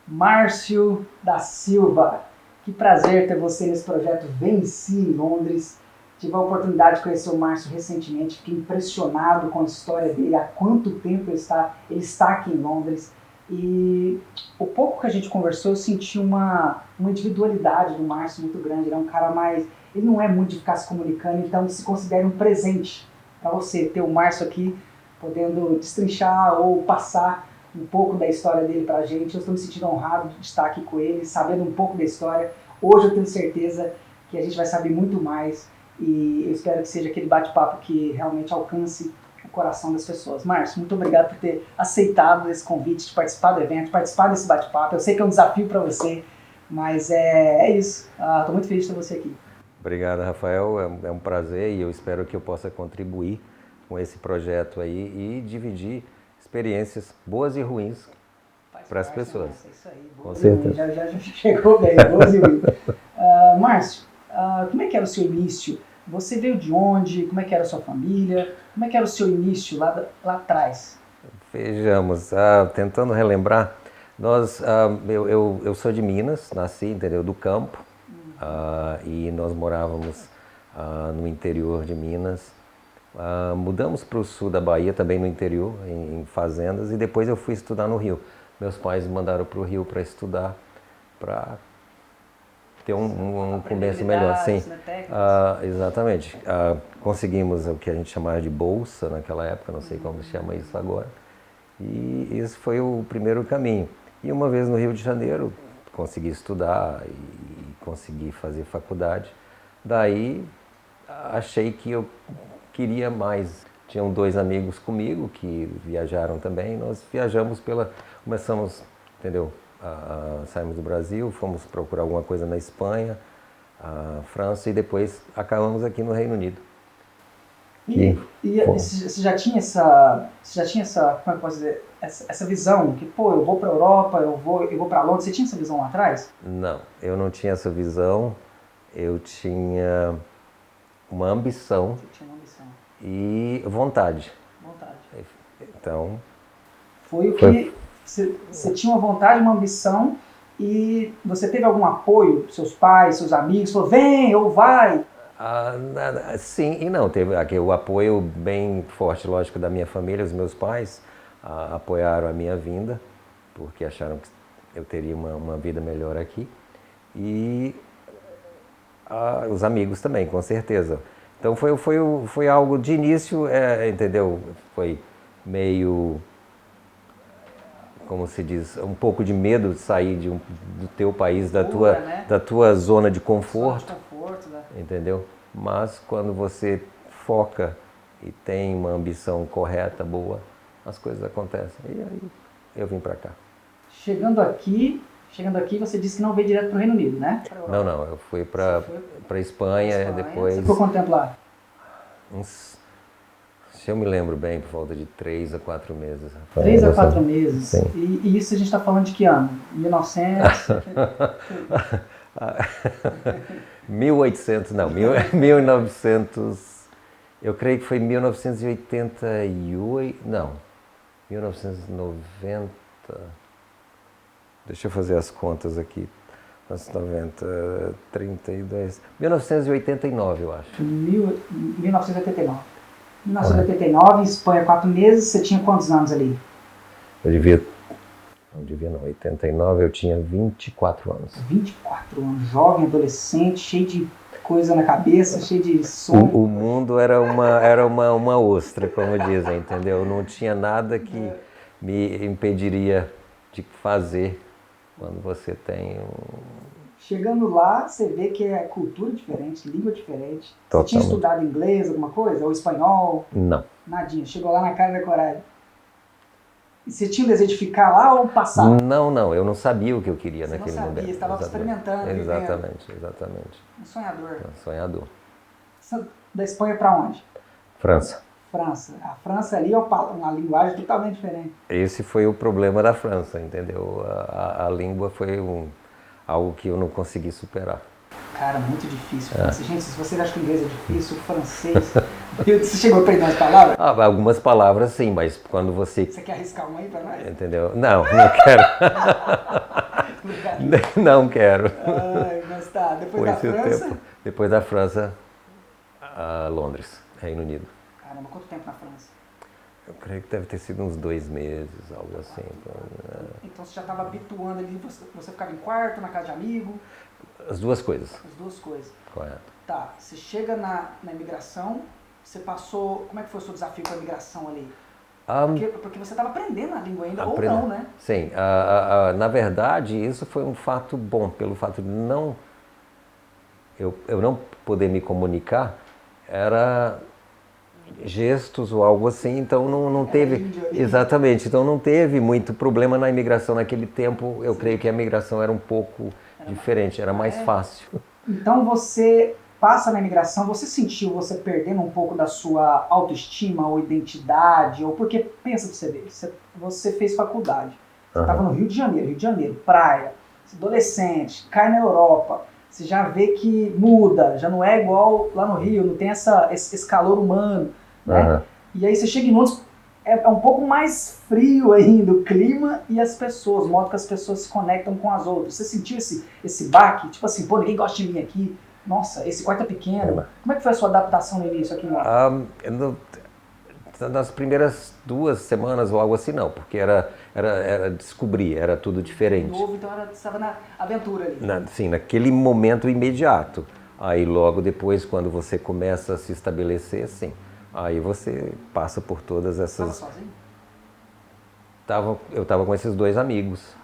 Márcio da Silva, que prazer ter você nesse projeto Venci em Londres. Tive a oportunidade de conhecer o Márcio recentemente, fiquei impressionado com a história dele, há quanto tempo ele está aqui em Londres. E o pouco que a gente conversou, eu senti uma individualidade do Márcio muito grande. Ele é um cara mais... Ele não é muito de ficar se comunicando, então se considera um presente para você ter o Márcio aqui, podendo destrinchar ou passar um pouco da história dele para a gente. Eu estou me sentindo honrado de estar aqui com ele, sabendo um pouco da história. Hoje eu tenho certeza que a gente vai saber muito mais e eu espero que seja aquele bate-papo que realmente alcance o coração das pessoas. Márcio, muito obrigado por ter aceitado esse convite de participar do evento, participar desse bate-papo. Eu sei que é um desafio para você, mas é isso. Estou muito feliz de ter você aqui. Obrigado, Rafael. É um prazer e eu espero que eu possa contribuir com esse projeto aí e dividir experiências boas e ruins para as pessoas. É isso aí, com certeza. Já chegou bem, boas e ruins. Márcio, como é que era o seu início? Você veio de onde? Como é que era a sua família? Como é que era o seu início lá atrás? Vejamos, tentando relembrar, eu sou de Minas, nasci, entendeu, do campo, e nós morávamos no interior de Minas. Mudamos para o sul da Bahia, também no interior, em fazendas, e depois eu fui estudar no Rio. Meus pais me mandaram para o Rio para estudar, para ter um começo melhor. Sim, exatamente. Conseguimos o que a gente chamava de bolsa naquela época, não sei como se chama isso agora. E esse foi o primeiro caminho. E uma vez no Rio de Janeiro, consegui estudar e consegui fazer faculdade. Daí, achei que eu queria mais. Tinham 2 amigos comigo que viajaram também. Nós viajamos começamos, entendeu? Saímos do Brasil, fomos procurar alguma coisa na Espanha, França e depois acabamos aqui no Reino Unido. E você já tinha essa, como é que eu posso dizer, essa visão que, pô, eu vou para a Europa, eu vou para Londres. Você tinha essa visão lá atrás? Não, eu não tinha essa visão. Eu tinha uma ambição. Você tinha uma ambição. E vontade. Então... Foi o que... Você tinha uma vontade, uma ambição, e você teve algum apoio? Seus pais, seus amigos, falou, vem ou vai? Sim e não. Teve o apoio bem forte, lógico, da minha família. Os meus pais apoiaram a minha vinda, porque acharam que eu teria uma vida melhor aqui. E os amigos também, com certeza. Então foi algo de início, entendeu? Foi meio, como se diz, um pouco de medo de sair do teu país, da tua zona de conforto, né? Entendeu? Mas quando você foca e tem uma ambição correta, boa, as coisas acontecem. E aí eu vim para cá. Chegando aqui, você disse que não veio direto para o Reino Unido, né? Não, eu fui para Espanha, depois... Você ficou quanto tempo lá? Se eu me lembro bem, por volta de 3 a 4 meses. 3 a 4 meses? Sim. E isso a gente está falando de que ano? 1900? 1800, não, 1900, eu creio que foi 1988, não, 1990, deixa eu fazer as contas aqui, 1990, 32, 1989 eu acho. 1989. 1989, Espanha, 4 meses, você tinha quantos anos ali? Não, 89 eu tinha 24 anos. 24 anos, jovem, adolescente, cheio de coisa na cabeça, cheio de sonho. O mundo era uma ostra, como dizem, entendeu? Não tinha nada que me impediria de fazer quando você tem Chegando lá, você vê que é cultura diferente, língua diferente. Totalmente. Você tinha estudado inglês, alguma coisa? Ou espanhol? Não. Nadinha. Chegou lá na cara da coragem. E você tinha o desejo de ficar lá ou passar? Não, eu não sabia o que eu queria naquele momento. Você estava experimentando. Exatamente. Um sonhador. Sonhador. Da Espanha para onde? França. A França ali é uma linguagem totalmente diferente. Esse foi o problema da França, entendeu? A língua foi algo que eu não consegui superar. Cara, muito difícil. Gente, se você acha que o inglês é difícil, o francês... Você chegou a aprender umas palavras? Algumas palavras sim, mas quando você... Você quer arriscar uma aí pra nós? Entendeu? Não quero. lugar. Não quero. Ai, mas tá, depois da França? Depois da França, Londres, Reino Unido. Caramba, quanto tempo na França? Eu creio que deve ter sido uns 2 meses, algo assim. Então você já estava habituando ali, você ficava em quarto, na casa de amigo? As duas coisas. As duas coisas. Correto. Tá, você chega na imigração, você passou, como é que foi o seu desafio com a imigração ali? Porque você estava aprendendo a língua ainda, ou não, né? Sim, na verdade isso foi um fato bom, pelo fato de eu não poder me comunicar, era gestos ou algo assim, então não teve, exatamente, então não teve muito problema na imigração naquele tempo. Eu creio que a imigração era um pouco diferente, era mais fácil. Então você passa na imigração, você sentiu você perdendo um pouco da sua autoestima ou identidade, ou porque, pensa pra você ver, você fez faculdade, você estava no Rio de Janeiro, praia, adolescente, cai na Europa, você já vê que muda, já não é igual lá no Rio, não tem esse calor humano, né? E aí você chega em Londres, é um pouco mais frio ainda o clima e as pessoas, o modo que as pessoas se conectam com as outras. Você sentiu esse baque? Tipo assim, pô, ninguém gosta de mim aqui, nossa, esse quarto é pequeno. Como é que foi a sua adaptação no início aqui em Londres? Nas primeiras 2 semanas ou algo assim, não, porque era descobrir, era tudo diferente. Novo, então você estava na aventura ali. Sim, naquele momento imediato. Aí logo depois, quando você começa a se estabelecer, sim. Aí você passa por todas essas... Você estava sozinho? Eu estava com esses 2 amigos,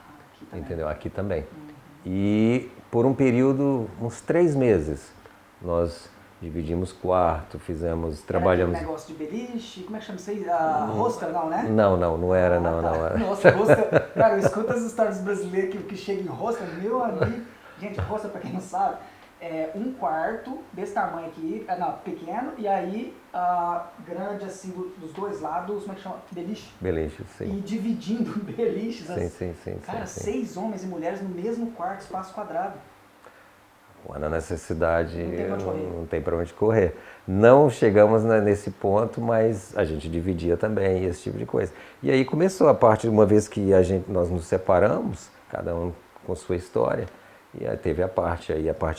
entendeu? Aqui também. E por um período, uns 3 meses, nós dividimos quarto, trabalhamos... Era negócio de beliche, como é que chama isso aí? Hostel, não, né? Não era, não. Nossa, hostel, cara, eu escuto as histórias brasileiras que chegam em hostel, meu amigo. Gente, hostel, pra quem não sabe, é um quarto desse tamanho aqui, pequeno, e aí grande assim dos dois lados, como é que chama? Beliche? Beliche, sim. E dividindo beliches, sim. cara, sim. 6 homens e mulheres no mesmo quarto, espaço quadrado. Na necessidade, não tem para onde correr. Não chegamos nesse ponto, mas a gente dividia também esse tipo de coisa. E aí começou a parte, uma vez que nós nos separamos, cada um com sua história, e aí teve a parte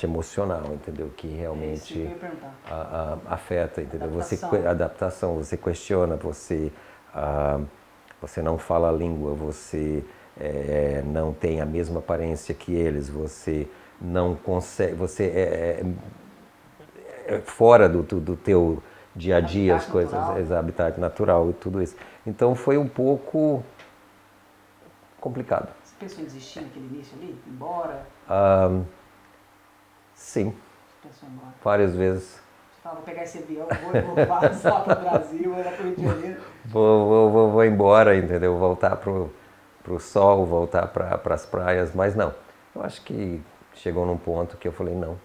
emocional, entendeu? Que realmente afeta, entendeu? Adaptação, você questiona, você não fala a língua, você não tem a mesma aparência que eles, você não consegue, você é fora do teu dia a dia, as coisas, habitat natural e tudo isso. Então foi um pouco complicado. Você pensou em desistir naquele início ali, ir embora? Sim. Você pensou em ir embora? Várias vezes. Você falava, vou pegar esse avião, vou vazar para o Brasil, vou lá para o Rio de Janeiro. Vou embora, entendeu? Voltar pro sol, voltar para as praias, mas não. Eu acho que chegou num ponto que eu falei, não.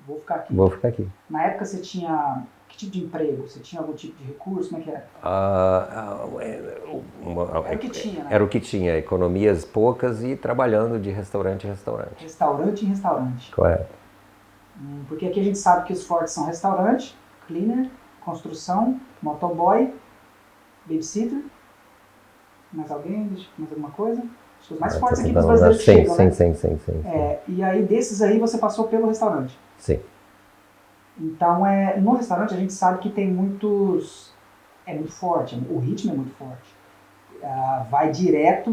Vou ficar aqui. Vou ficar aqui. Na época você tinha que tipo de emprego? Você tinha algum tipo de recurso? Como é que era? Era o que tinha, né? Era o que tinha, economias poucas e trabalhando de restaurante em restaurante. Restaurante em restaurante. Correto. Porque aqui a gente sabe que os fortes são restaurante, cleaner, construção, motoboy, babysitter. Mais alguém? Mais alguma coisa? Os mais fortes aqui dos brasileiros que chegam, né? Sim. E aí, desses aí, você passou pelo restaurante? Sim. Então, no restaurante, a gente sabe que tem muitos... É muito forte, o ritmo é muito forte. Vai direto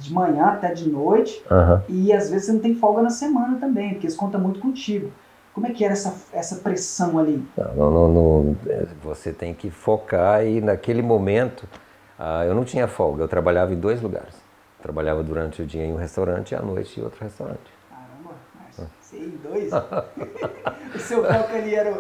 de manhã até de noite, e às vezes você não tem folga na semana também, porque eles contam muito contigo. Como é que era essa pressão ali? Não, você tem que focar e naquele momento... eu não tinha folga, eu trabalhava em 2 lugares. Trabalhava durante o dia em um restaurante e à noite em outro restaurante. Caramba, mas você em 2? O seu foco ali era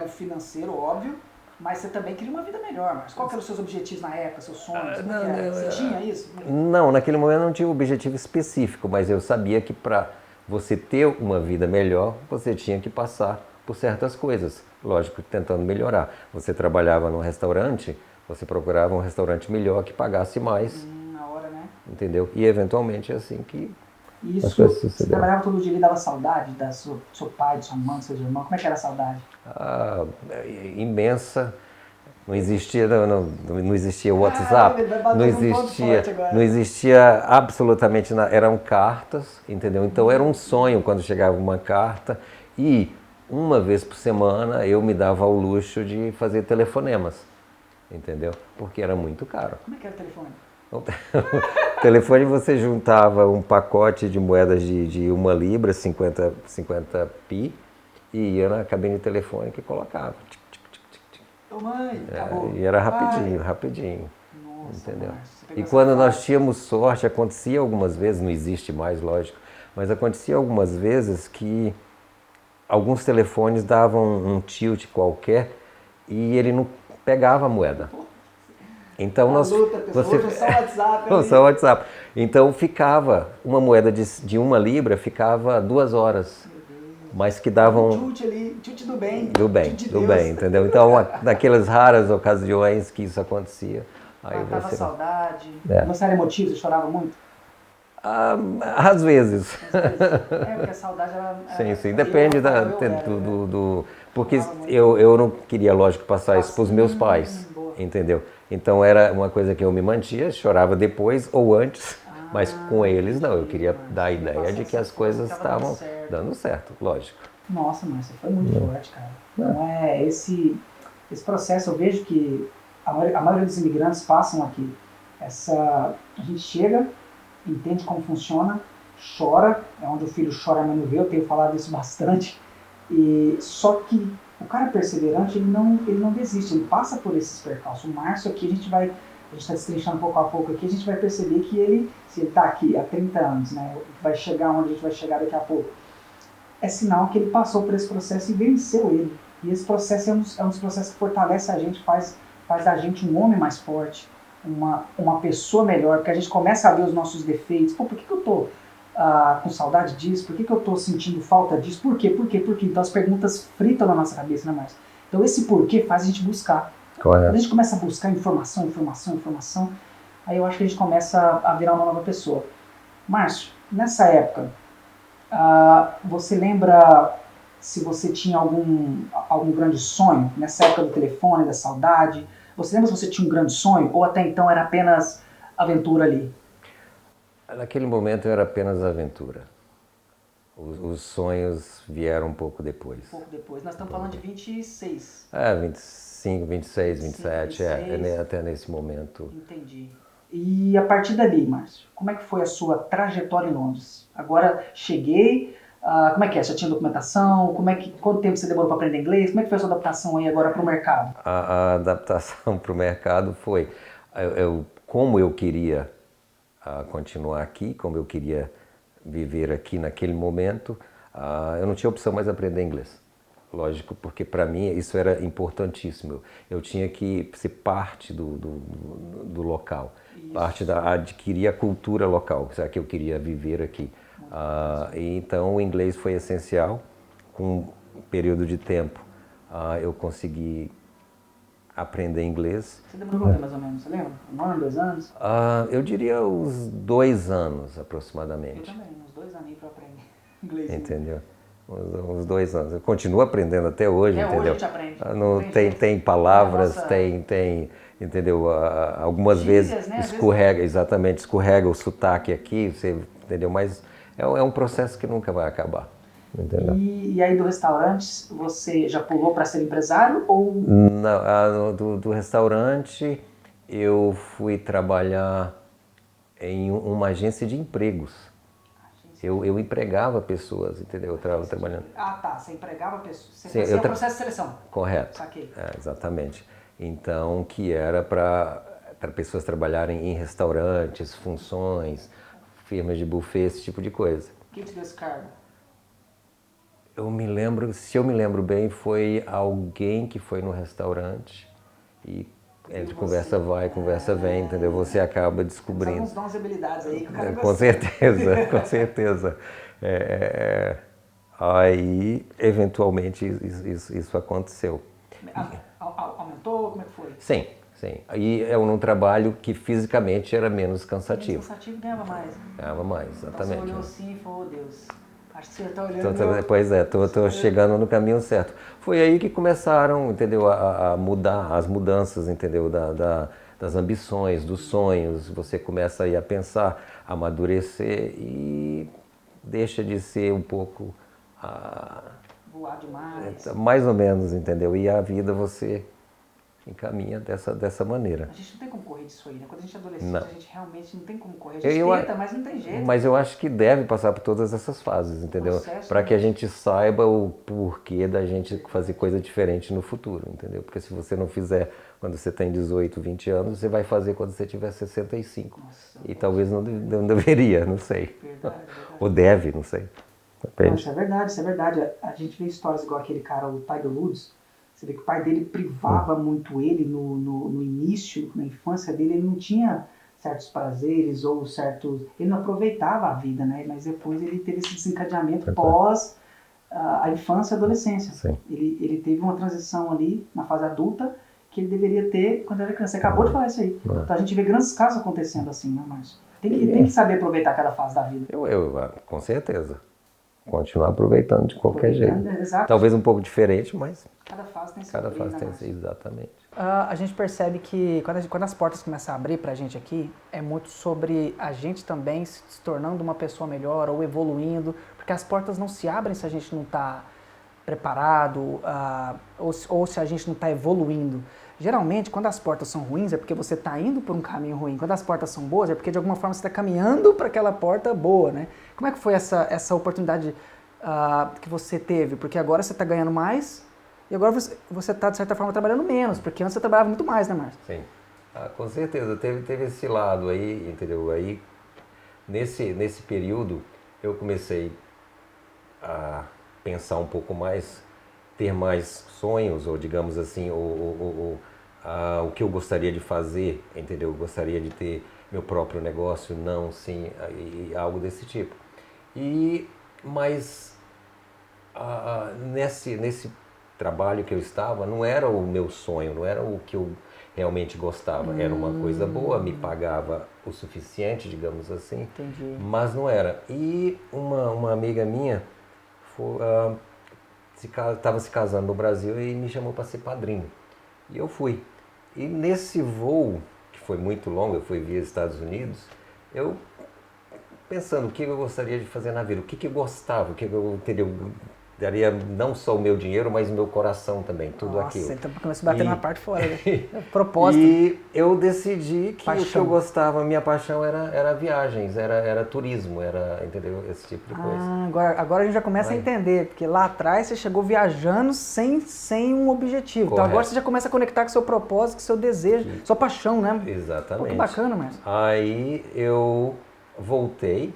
o financeiro, óbvio, mas você também queria uma vida melhor. Mas qual que eram os seus objetivos na época, seus sonhos? Você tinha isso? Não, naquele momento eu não tinha um objetivo específico, mas eu sabia que para você ter uma vida melhor, você tinha que passar por certas coisas. Lógico, tentando melhorar. Você trabalhava num restaurante... Você procurava um restaurante melhor que pagasse mais. Na hora, né? Entendeu? E eventualmente é assim que as coisas sucederam. Você trabalhava todo dia e dava saudade do seu pai, de sua mãe, do seu irmão? Como é que era a saudade? Imensa. Não existia, não existia WhatsApp, ele vai bater não num ponto existia, forte agora. não existia absolutamente nada. Eram cartas, entendeu? Então era um sonho quando chegava uma carta e uma vez por semana eu me dava ao luxo de fazer telefonemas, entendeu? Porque era muito caro. Como é que era o telefone? O telefone você juntava um pacote de moedas de 1 libra, 50 pi, e ia na cabine telefônica e colocava. Ô mãe, acabou. E era rapidinho, Pai. rapidinho. Nossa, Entendeu? Márcio, você pegou E essa quando nós fase. tínhamos sorte, acontecia algumas vezes, não existe mais, lógico, mas acontecia algumas vezes que alguns telefones davam um tilt qualquer e ele não pegava a moeda. Então A luta, pessoal. Hoje é só WhatsApp ali. Só WhatsApp. Então ficava, uma moeda de 1 libra ficava 2 horas, mas que davam Chute ali, chute do bem. do bem, chute de do Deus. bem, entendeu? Então, naquelas raras ocasiões que isso acontecia, aí Matava a você... saudade. É. Você era emotivo, você chorava muito? Ah, às vezes. É, porque a saudade era... Sim, depende porque eu não queria, lógico, passar isso para os meus pais, boa. entendeu? Então era uma coisa que eu me mantia, chorava depois ou antes, mas com eles não, eu queria dar a ideia de que as coisas estavam dando certo, lógico. Nossa, Márcio, foi muito forte, cara. Então esse processo, eu vejo que a maioria dos imigrantes passam aqui. A gente chega, entende como funciona, chora, é onde o filho chora, a mãe não vê, eu tenho falado isso bastante. E só que o cara perseverante, ele não desiste, ele passa por esses percalços. O Márcio aqui, a gente está destrinchando pouco a pouco aqui, a gente vai perceber que ele, se ele está aqui há 30 anos, né, vai chegar onde a gente vai chegar daqui a pouco, é sinal que ele passou por esse processo e venceu ele. E esse processo é um dos processos que fortalece a gente, faz da gente um homem mais forte, uma pessoa melhor, porque a gente começa a ver os nossos defeitos. Pô, por que eu tô com saudade disso? Por que eu tô sentindo falta disso? Por quê? Então as perguntas fritam na nossa cabeça, né, Márcio? Então esse porquê faz a gente buscar. Correto. Quando a gente começa a buscar informação, aí eu acho que a gente começa a virar uma nova pessoa. Márcio, nessa época, você lembra se você tinha algum grande sonho, nessa época do telefone, da saudade? Você lembra se você tinha um grande sonho ou até então era apenas aventura ali? Naquele momento era apenas aventura. Os sonhos vieram um pouco depois. Um pouco depois. Nós estamos falando de 26. 25, 26, 27, 26. Até nesse momento. Entendi. E a partir dali, Márcio, como é que foi a sua trajetória em Londres? Agora cheguei, como é que é? Já tinha documentação? Quanto tempo você demorou para aprender inglês? Como é que foi a sua adaptação aí agora para o mercado? A adaptação para o mercado foi, como eu queria continuar aqui, como eu queria viver aqui naquele momento, eu não tinha opção mais de aprender inglês. Lógico, porque para mim isso era importantíssimo. Eu tinha que ser parte do local, adquirir a cultura local, já que eu queria viver aqui. Então o inglês foi essencial. Com um período de tempo eu consegui aprender inglês. Você demorou mais ou menos, você lembra? 1 ano, 2 anos? Eu diria uns 2 anos aproximadamente. Eu também, uns 2 aninhos para aprender inglês. Entendeu? Uns 2 anos. Eu continuo aprendendo até hoje, Até entendeu? hoje a gente aprende. Tem palavras, Nossa. tem, entendeu? Algumas Gírias, vezes né? escorrega, exatamente, escorrega o sotaque aqui, você, entendeu? Mas é um processo que nunca vai acabar, entendeu? E aí do restaurante, você já pulou para ser empresário ou... Do restaurante, eu fui trabalhar em uma agência de empregos. Eu empregava pessoas, entendeu? Eu estava trabalhando. Tá. Você empregava pessoas. Você Sim, fazia o processo de seleção. Correto. Saquei. Exatamente. Então, que era para pessoas trabalharem em restaurantes, funções, firmas de buffet, esse tipo de coisa. Quem te deu esse cargo? Se eu me lembro bem, foi alguém que foi no restaurante e conversa vai, conversa vem, entendeu? Você acaba descobrindo. Só umas habilidades aí que o cara Com certeza, com certeza. Aí, eventualmente, isso aconteceu. Aumentou? Como é que foi? Sim. Aí é um trabalho que fisicamente era menos cansativo. Cansativo ganhava mais. Ganhava mais, Então exatamente. você olhou assim e falou, oh, Deus, Acho que você está olhando... Pois é, tô chegando no caminho certo. Foi aí que começaram, entendeu, a mudar, as mudanças, entendeu, das ambições, dos sonhos. Você começa aí a pensar, a amadurecer e deixa de ser um pouco... voar demais. Mais ou menos, entendeu? E a vida você encaminha dessa maneira. A gente não tem como correr disso aí, né? Quando a gente é adolescente, Não. a gente realmente não tem como correr. A gente tenta, mas não tem jeito. Mas eu acho que deve passar por todas essas fases, entendeu? Para que a gente saiba o porquê da gente fazer coisa diferente no futuro, entendeu? Porque se você não fizer quando você tem 18, 20 anos, você vai fazer quando você tiver 65. Nossa, e talvez não deveria, não sei. Verdade. Ou deve, não sei. Não, isso é verdade. A gente vê histórias igual aquele cara, o Tiger Woods. Você vê que o pai dele privava muito ele no início, na infância dele, ele não tinha certos prazeres ou certos... Ele não aproveitava a vida, né? Mas depois ele teve esse desencadeamento pós a infância e a adolescência. Sim. Ele teve uma transição ali na fase adulta que ele deveria ter quando era criança. Você acabou de falar isso aí. Então a gente vê grandes casos acontecendo assim, né, Márcio? Tem que saber aproveitar cada fase da vida. Com certeza. Continuar aproveitando de qualquer jeito. Exato. Talvez um pouco diferente, mas cada fase tem cada fase tem exatamente. A gente percebe que quando as portas começam a abrir pra gente aqui, é muito sobre a gente também se tornando uma pessoa melhor ou evoluindo, porque as portas não se abrem se a gente não está preparado ou se a gente não está evoluindo. Geralmente, quando as portas são ruins, é porque você está indo por um caminho ruim. Quando as portas são boas, é porque de alguma forma você está caminhando para aquela porta boa, né? Como é que foi essa oportunidade que você teve? Porque agora você está ganhando mais e agora você está, de certa forma, trabalhando menos, porque antes você trabalhava muito mais, né, Márcio? Sim, com certeza. Teve esse lado aí, entendeu? Aí, nesse período, eu comecei a pensar um pouco mais, ter mais sonhos, ou digamos assim, o que eu gostaria de fazer, entendeu? Eu gostaria de ter meu próprio negócio, não, sim, e algo desse tipo. Mas nesse trabalho que eu estava, não era o meu sonho, não era o que eu realmente gostava. Era uma coisa boa, me pagava o suficiente, digamos assim. Entendi. Mas não era. E uma amiga minha estava se casando no Brasil e me chamou para ser padrinho. E eu fui. E nesse voo, que foi muito longo, eu fui via Estados Unidos, eu pensando o que eu gostaria de fazer na vida, o que eu gostava, o que eu daria não só o meu dinheiro, mas o meu coração também, tudo aquilo. Nossa, então começou a bater na parte fora, né? Propósito. E eu decidi que o que eu gostava, minha paixão era viagens, era turismo, entendeu? Esse tipo de coisa. Agora a gente já começa a entender, porque lá atrás você chegou viajando sem um objetivo. Correto. Então agora você já começa a conectar com o seu propósito, com o seu desejo, sua paixão, né? Exatamente. Pô, que bacana, Márcio. Aí eu voltei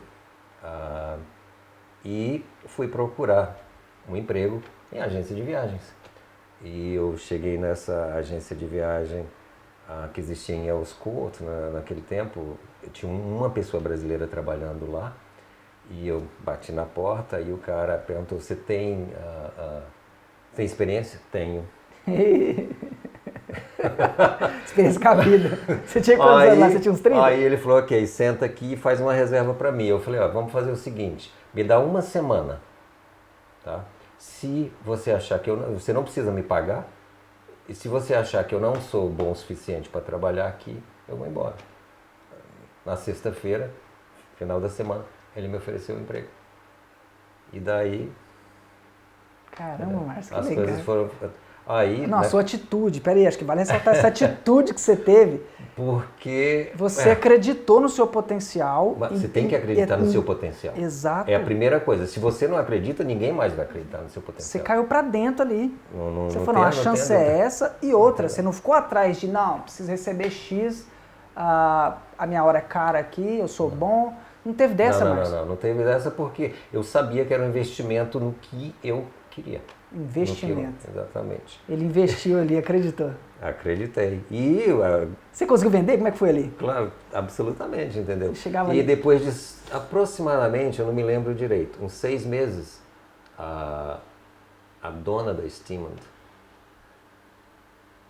e fui procurar um emprego em agência de viagens. E eu cheguei nessa agência de viagem que existia em Elsecourt naquele tempo. Eu tinha uma pessoa brasileira trabalhando lá e eu bati na porta e o cara perguntou: você tem experiência? Tenho. Experiência com a vida. Você tinha quantos anos lá? Você tinha uns 30? Aí ele falou: ok, senta aqui e faz uma reserva para mim. Eu falei: vamos fazer o seguinte, me dá uma semana, tá? Se você achar que você não precisa me pagar, e se você achar que eu não sou bom o suficiente para trabalhar aqui, eu vou embora. Na sexta-feira, final da semana, ele me ofereceu um emprego. E daí... Caramba, Márcio, que as legal. coisas foram... Aí, não, a sua atitude, peraí, acho que vale ressaltar essa atitude que você teve. Porque... Você acreditou no seu potencial. Você tem que acreditar no seu potencial. Exato. É a primeira coisa. Se você não acredita, ninguém mais vai acreditar no seu potencial. Você caiu pra dentro ali. Você falou, não, a chance é essa. E outra, você não ficou atrás de, não, preciso receber X, a minha hora é cara aqui, eu sou bom. Não teve dessa, Márcio? Não teve dessa porque eu sabia que era um investimento no que eu queria. Investimento. Exatamente. Ele investiu ali, acreditou. Acreditei. Você conseguiu vender? Como é que foi ali? Claro, absolutamente, entendeu? Chegava e ali. Depois de aproximadamente, eu não me lembro direito, uns 6 meses, a dona da Steamand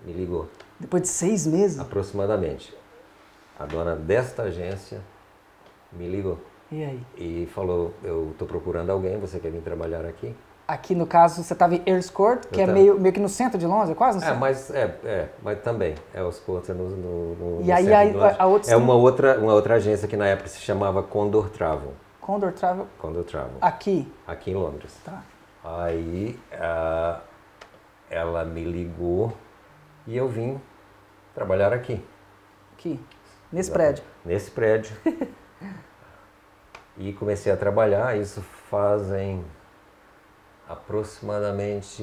me ligou. Depois de 6 meses? Aproximadamente. A dona desta agência me ligou. E aí? E falou, eu estou procurando alguém, você quer vir trabalhar aqui? Aqui, no caso, você estava em Earls Court, que Eu é tava. meio que no centro de Londres, quase no centro. Mas também, os Court no E aí centro de Londres. a outra... É uma outra agência que na época se chamava Condor Travel. Condor Travel, Condor Travel, aqui. aqui em Londres. Tá. Aí ela me ligou e eu vim trabalhar aqui. Aqui, nesse prédio. Nesse prédio. E comecei a trabalhar, isso fazem aproximadamente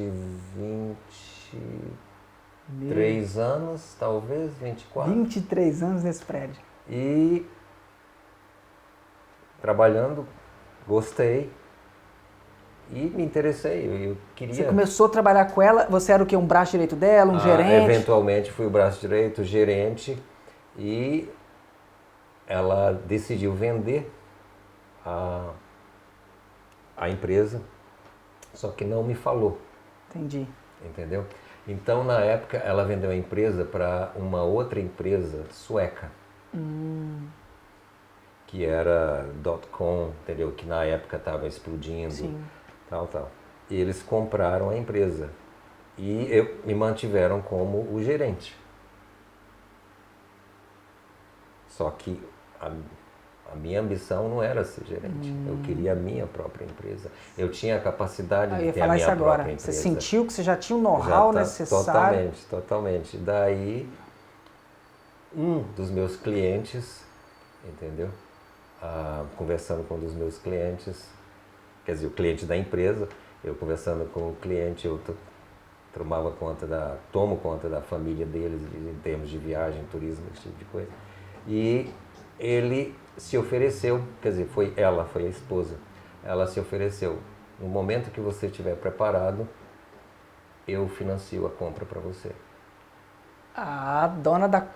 23 anos, talvez, 24. 23 anos nesse prédio. E trabalhando, gostei e me interessei, eu queria... Você começou a trabalhar com ela, você era o quê? Um braço direito dela, um gerente? Eventualmente fui o braço direito, gerente, e ela decidiu vender a empresa, só que não me falou. Entendi. Entendeu? Então, na época, ela vendeu a empresa para uma outra empresa sueca, que era .com, entendeu? Que na época estava explodindo, Sim. tal. E eles compraram a empresa e me mantiveram como o gerente. Só que a minha ambição não era ser gerente. Eu queria a minha própria empresa. Eu tinha a capacidade de ter a minha própria empresa. Você sentiu que você já tinha o know-how necessário? Totalmente. Daí, um dos meus clientes, entendeu? Conversando com um dos meus clientes, quer dizer, o cliente da empresa, eu conversando com o cliente, eu tomo conta da família deles em termos de viagem, turismo, esse tipo de coisa. E ele se ofereceu, quer dizer, foi a esposa, ela se ofereceu, no momento que você estiver preparado, eu financio a compra para você. A dona da...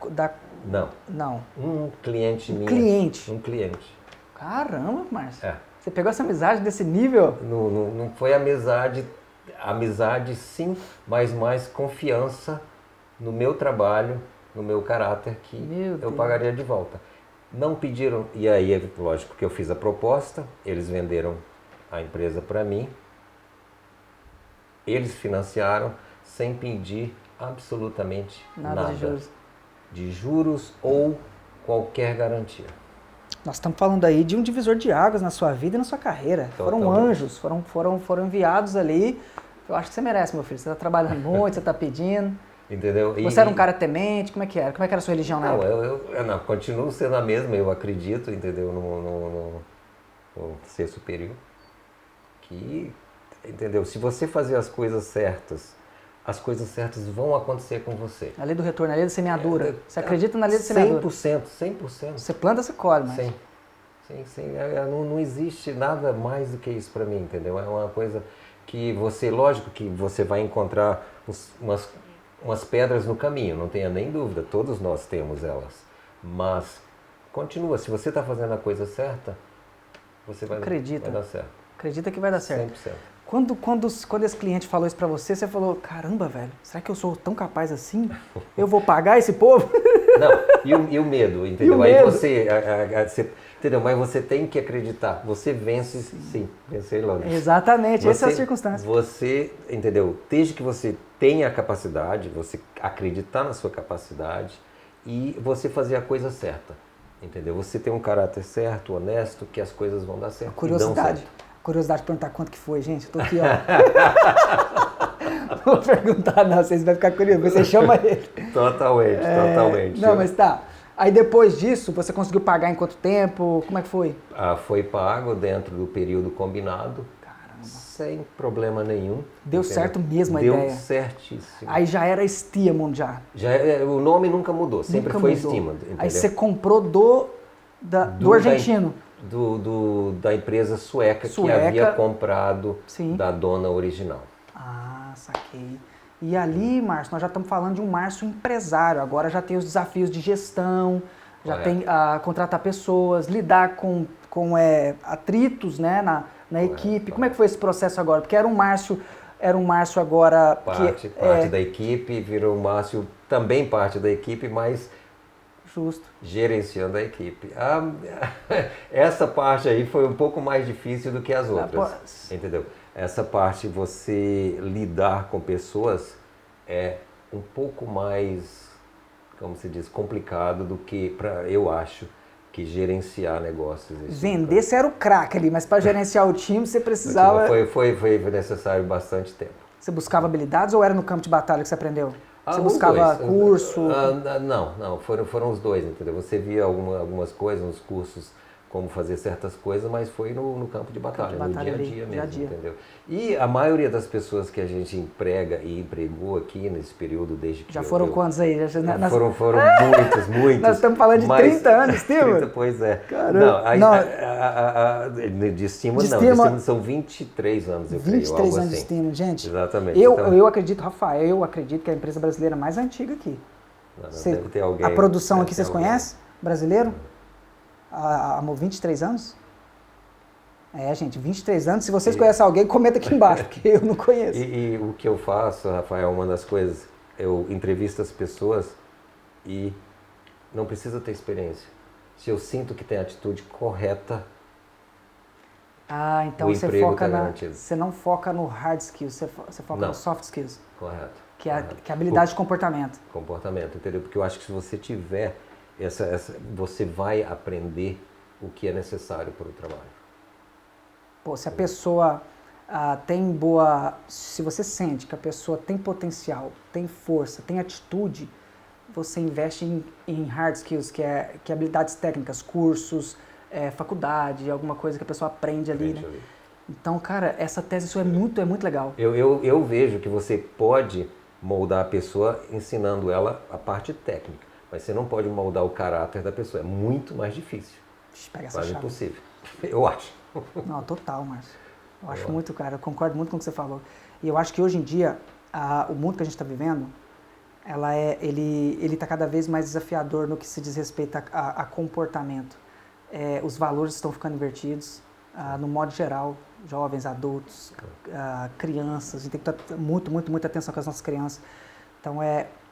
Não. Um cliente meu. Cliente? Um cliente. Caramba, Márcio. É. Você pegou essa amizade desse nível? Não foi amizade sim, mas mais confiança no meu trabalho, no meu caráter, que eu pagaria de volta. Não pediram, e aí, lógico que eu fiz a proposta, eles venderam a empresa para mim, eles financiaram sem pedir absolutamente nada de juros ou qualquer garantia. Nós estamos falando aí de um divisor de águas na sua vida e na sua carreira. Totalmente. Foram anjos, foram enviados ali. Eu acho que você merece, meu filho. Você está trabalhando muito, você está pedindo. Entendeu? Você era um cara temente? Como é que era? Como é que era a sua religião na época? Eu continuo sendo a mesma, eu acredito, entendeu? No ser superior. Que, entendeu? Se você fazer as coisas certas vão acontecer com você. A lei do retorno, a lei da semeadura. Você acredita na lei da semeadura? 100%. Você planta, você colhe, mas... Sim. Não existe nada mais do que isso para mim, entendeu? É uma coisa que lógico que você vai encontrar umas pedras no caminho, não tenha nem dúvida, todos nós temos elas. Mas continua, se você está fazendo a coisa certa, você vai dar certo. Acredita que vai dar certo. 100%. Quando esse cliente falou isso pra você, você falou, caramba, velho, será que eu sou tão capaz assim? Eu vou pagar esse povo? Não, e o medo, entendeu? E o medo? Aí você, entendeu? Mas você tem que acreditar, você vence, sim vencer logo. Exatamente, essa é a circunstância. Você, entendeu? Desde que você tenha a capacidade, você acreditar na sua capacidade e você fazer a coisa certa, entendeu? Você tem um caráter certo, honesto, que as coisas vão dar certo. Curiosidade de perguntar quanto que foi, gente. Eu tô aqui, ó. Não vou perguntar, não. Vocês vão ficar curiosos. Você chama ele. Totalmente. Não, mas tá. Aí depois disso, você conseguiu pagar em quanto tempo? Como é que foi? Foi pago dentro do período combinado. Caramba. Sem problema nenhum. Deu certo mesmo a ideia. Deu certíssimo. Aí já era Stiamond já. O nome nunca mudou. Sempre foi Stiamond. Aí você comprou do argentino. Da empresa sueca que havia comprado da dona original. Ah, saquei. E ali, Márcio, nós já estamos falando de um Márcio empresário. Agora já tem os desafios de gestão, já tem contratar pessoas, lidar com atritos, né, na equipe. Como é que foi esse processo agora? Porque era um Márcio agora... Parte da equipe, virou um Márcio também parte da equipe, mas Justo. Gerenciando a equipe. Essa parte aí foi um pouco mais difícil do que as outras, entendeu? Essa parte, você lidar com pessoas é um pouco mais, como se diz, complicado do que, eu acho, que gerenciar negócios. Vender, você era o craque ali, mas para gerenciar o time você precisava... Foi necessário bastante tempo. Você buscava habilidades ou era no campo de batalha que você aprendeu? Você Os buscava dois. curso? Não, foram os dois, entendeu? Você via algumas coisas nos cursos, como fazer certas coisas, mas foi no campo de batalha, no dia a dia mesmo, entendeu? E a maioria das pessoas que a gente emprega e empregou aqui nesse período, desde que... Já foram quantos aí? Foram muitos. Nós estamos falando de 30 anos, estima? 30, pois é. Caramba. De estima não, de estima são 23 anos, eu creio, 23 anos de estima, gente. Exatamente. Eu acredito, Rafael, eu acredito que é a empresa brasileira mais antiga aqui. Deve ter alguém... A produção aqui, vocês conhecem? Brasileiro? Há 23 anos? É, gente, 23 anos. Se vocês conhecem alguém, comenta aqui embaixo, porque eu não conheço. E o que eu faço, Rafael, uma das coisas, eu entrevisto as pessoas e não precisa ter experiência. Se eu sinto que tem a atitude correta, então o emprego está garantido. Você não foca no hard skills, você foca no soft skills. Correto. Que é a habilidade de comportamento. Comportamento, entendeu? Porque eu acho que se você tiver você vai aprender o que é necessário para o trabalho. Pô, se a pessoa se você sente que a pessoa tem potencial, tem força, tem atitude, você investe em hard skills, que é habilidades técnicas, cursos, faculdade, alguma coisa que a pessoa aprende ali, né? Então, cara, essa tese isso é muito legal. Eu vejo que você pode moldar a pessoa ensinando ela a parte técnica. Mas você não pode moldar o caráter da pessoa. É muito mais difícil. Pega essa quase chave. impossível. Eu acho. Não, total, Márcio. Eu acho muito, cara. Eu concordo muito com o que você falou. E eu acho que hoje em dia, o mundo que a gente está vivendo, ele está cada vez mais desafiador no que se diz respeito a comportamento. Os valores estão ficando invertidos, no modo geral, jovens, adultos, crianças. A gente tem que estar muita atenção com as nossas crianças. Então,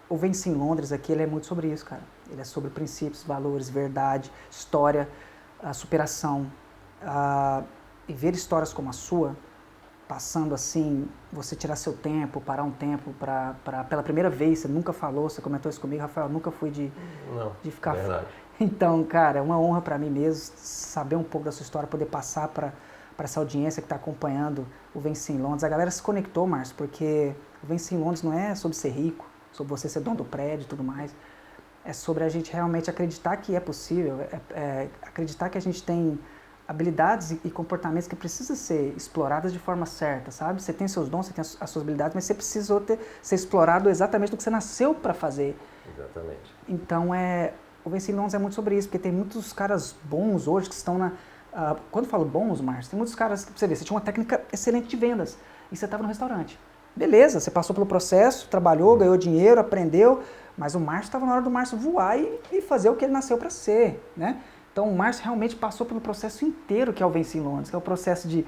o Venci em Londres aqui, ele é muito sobre isso, cara. Ele é sobre princípios, valores, verdade, história, superação. E ver histórias como a sua, passando assim, você tirar seu tempo, parar um tempo pela primeira vez, você nunca falou, você comentou isso comigo, Rafael, nunca fui de ficar... Verdade. Então, cara, é uma honra para mim mesmo saber um pouco da sua história, poder passar para essa audiência que está acompanhando o Venci em Londres. A galera se conectou, Márcio, porque o Venci em Londres não é sobre ser rico, sobre você ser dono do prédio e tudo mais. É sobre a gente realmente acreditar que é possível, acreditar que a gente tem habilidades e comportamentos que precisam ser explorados de forma certa, sabe? Você tem seus dons, você tem as suas habilidades, mas você precisa ser explorado exatamente do que você nasceu para fazer. Exatamente. Então, o Venci em Londres é muito sobre isso, porque tem muitos caras bons hoje que estão na... quando eu falo bons, Márcio, tem muitos caras que, você vê, você tinha uma técnica excelente de vendas e você estava no restaurante. Beleza, você passou pelo processo, trabalhou, ganhou dinheiro, aprendeu, mas o Márcio estava na hora do Márcio voar e fazer o que ele nasceu para ser, né? Então o Márcio realmente passou pelo processo inteiro que é o Venci em Londres, que é o processo de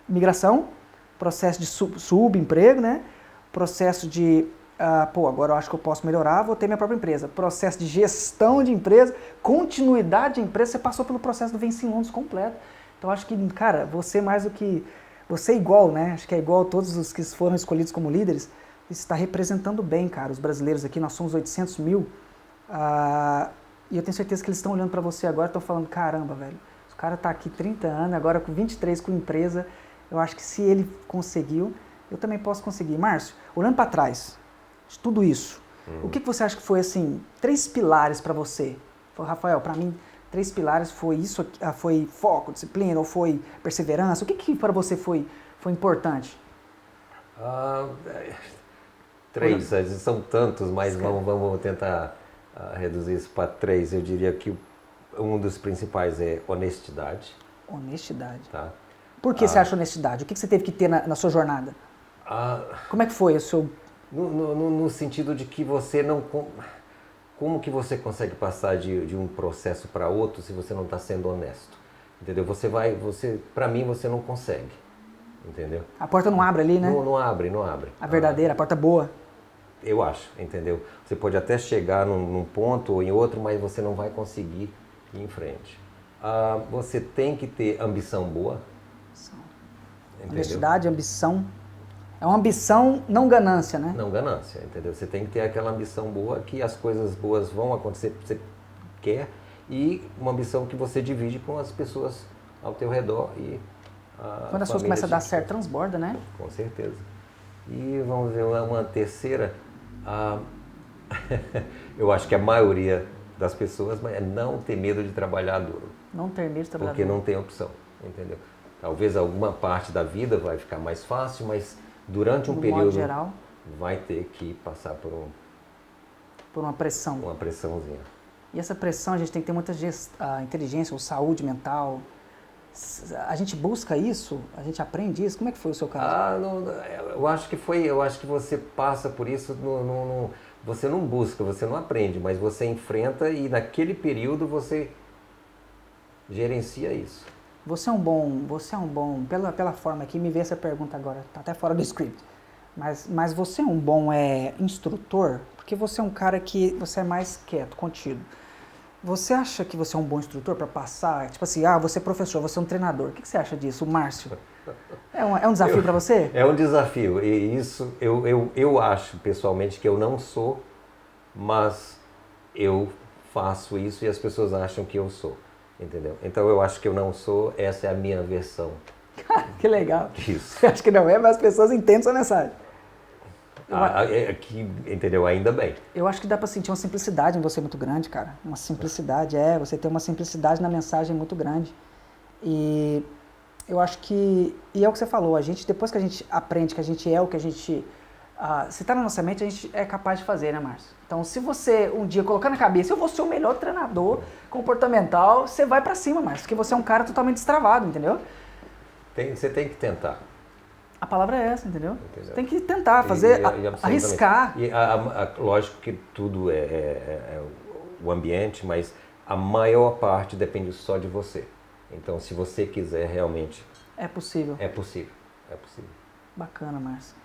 migração, processo de subemprego, né? Processo de, agora eu acho que eu posso melhorar, vou ter minha própria empresa. Processo de gestão de empresa, continuidade de empresa, você passou pelo processo do Venci em Londres completo. Então acho que, cara, você mais do que... Você é igual, né? Acho que é igual a todos os que foram escolhidos como líderes. Isso está representando bem, cara, os brasileiros aqui. Nós somos 800 mil. E eu tenho certeza que eles estão olhando para você agora e estão falando, caramba, velho, o cara está aqui 30 anos, agora com 23 com empresa. Eu acho que se ele conseguiu, eu também posso conseguir. Márcio, olhando para trás, de tudo isso, o que você acha que foi, assim, 3 pilares para você? Rafael, para mim... 3 pilares foi isso, foi foco, disciplina ou foi perseverança? O que para você foi importante? 3, são tantos, mas vamos tentar reduzir isso para 3. Eu diria que um dos principais é honestidade. Honestidade. Tá? Por que você acha honestidade? O que você teve que ter na sua jornada? Como é que foi o seu... No sentido de que você não... Como que você consegue passar de um processo para outro se você não está sendo honesto? Entendeu? Para mim, você não consegue. Entendeu? A porta não abre ali, né? Não abre. A verdadeira, a porta boa. Eu acho, entendeu? Você pode até chegar num ponto ou em outro, mas você não vai conseguir ir em frente. Você tem que ter ambição boa. Entendeu? Honestidade, ambição. É uma ambição, não ganância, né? Não ganância, entendeu? Você tem que ter aquela ambição boa que as coisas boas vão acontecer que você quer e uma ambição que você divide com as pessoas ao teu redor e quando as coisas começam a dar certo, transborda, né? Com certeza. E vamos ver uma terceira. Eu acho que a maioria das pessoas é não ter medo de trabalhar duro. Não ter medo de trabalhar porque duro. não tem opção, entendeu? Talvez alguma parte da vida vai ficar mais fácil, mas durante um No período modo geral, vai ter que passar por uma pressão. uma pressãozinha. E essa pressão a gente tem que ter muita inteligência ou saúde mental. A gente busca isso? A gente aprende isso? Como é que foi o seu caso? Eu acho que você passa por isso, você não busca, você não aprende, mas você enfrenta e naquele período você gerencia isso. Você é um bom, pela forma que me vê essa pergunta agora, tá até fora do script, mas você é um bom instrutor? Porque você é um cara que você é mais quieto, contido. Você acha que você é um bom instrutor para passar? Tipo assim, você é professor, você é um treinador. O que você acha disso, Márcio? É um desafio para você? É um desafio. E isso eu acho pessoalmente que eu não sou, mas eu faço isso e as pessoas acham que eu sou. Entendeu? Então eu acho que eu não sou, essa é a minha versão. Que legal. Disso. Eu acho que não é, mas as pessoas entendem sua mensagem. Entendeu? Ainda bem. Eu acho que dá para sentir uma simplicidade em você muito grande, cara. Uma simplicidade, você tem uma simplicidade na mensagem muito grande. E eu acho que, e é o que você falou, depois que a gente aprende que a gente é o que a gente, se está na nossa mente, a gente é capaz de fazer, né, Márcio? Então, se você um dia colocar na cabeça, eu vou ser o melhor treinador comportamental, você vai para cima, Márcio, porque você é um cara totalmente destravado, entendeu? Você tem que tentar. A palavra é essa, entendeu? Você tem que tentar fazer, arriscar. E lógico que tudo é o ambiente, mas a maior parte depende só de você. Então, se você quiser realmente... É possível. É possível. Bacana, Márcio.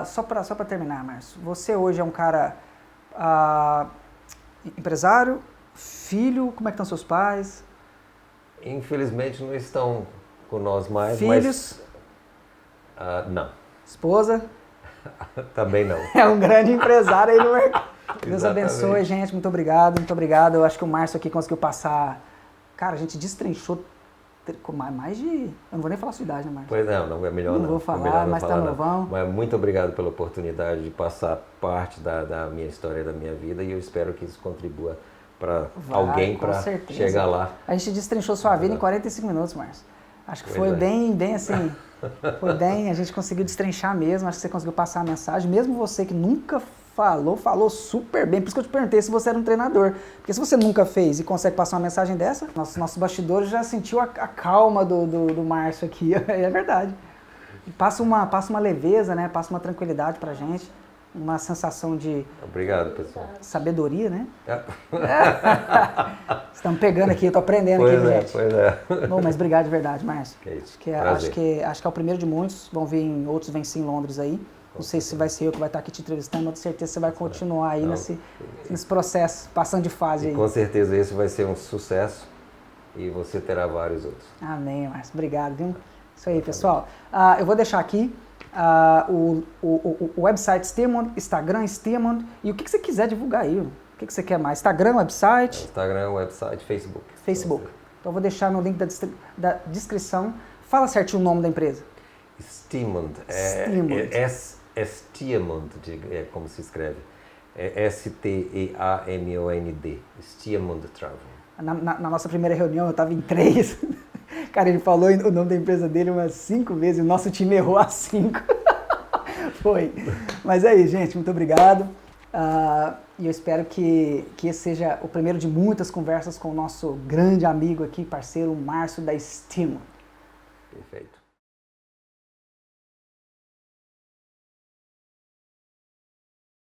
Só para terminar, Márcio. Você hoje é um cara empresário, filho, como é que estão seus pais? Infelizmente não estão com nós mais, filhos? Mas... não. Esposa? Também não. É um grande empresário aí no mercado. Deus Exatamente. abençoe, gente. Muito obrigado, muito obrigado. Eu acho que o Márcio aqui conseguiu passar... Cara, a gente destrinchou mais de... Eu não vou nem falar a sua idade, né, Márcio? Pois não é melhor não. Não vou falar, mas tá novão. Mas muito obrigado pela oportunidade de passar parte da minha história, da minha vida, e eu espero que isso contribua para alguém para chegar lá. A gente destrinchou sua vida em 45 minutos, Márcio. Acho que foi bem assim, foi bem, a gente conseguiu destrinchar mesmo, acho que você conseguiu passar a mensagem, mesmo você que nunca falou super bem, por isso que eu te perguntei se você era um treinador, porque se você nunca fez e consegue passar uma mensagem dessa, nossos bastidores já sentiu a calma do Márcio aqui, é verdade. Passa uma leveza, né, passa uma tranquilidade pra gente, uma sensação de... Obrigado, pessoal. Sabedoria, né? Estamos pegando aqui, eu tô aprendendo aqui, gente. Pois é. Bom, mas obrigado de verdade, Márcio. Que é isso. Acho que é o primeiro de muitos, vão vir em outros Venci em Londres aí. Não sei se vai ser eu que vai estar aqui te entrevistando, mas com certeza você vai continuar aí nesse processo, passando de fase aí. Com certeza esse vai ser um sucesso e você terá vários outros. Amém, Márcio. Obrigado, viu? Isso aí, pessoal. Eu vou deixar aqui o website Stearmond, Instagram Stearmond, e o que você quiser divulgar aí. O que você quer mais? Instagram, website? Instagram, website, Facebook. Facebook. Então eu vou deixar no link da descrição. Fala certinho o nome da empresa. Stearmond. Stearmond, é como se escreve. É S-T-E-A-M-O-N-D. Stearmond Travel. Na nossa primeira reunião, eu estava em 3. Cara, ele falou o nome da empresa dele umas 5 vezes e o nosso time errou as 5. Foi. Mas é isso, gente. Muito obrigado. E eu espero que esse seja o primeiro de muitas conversas com o nosso grande amigo aqui, parceiro Márcio da Stearmond. Perfeito.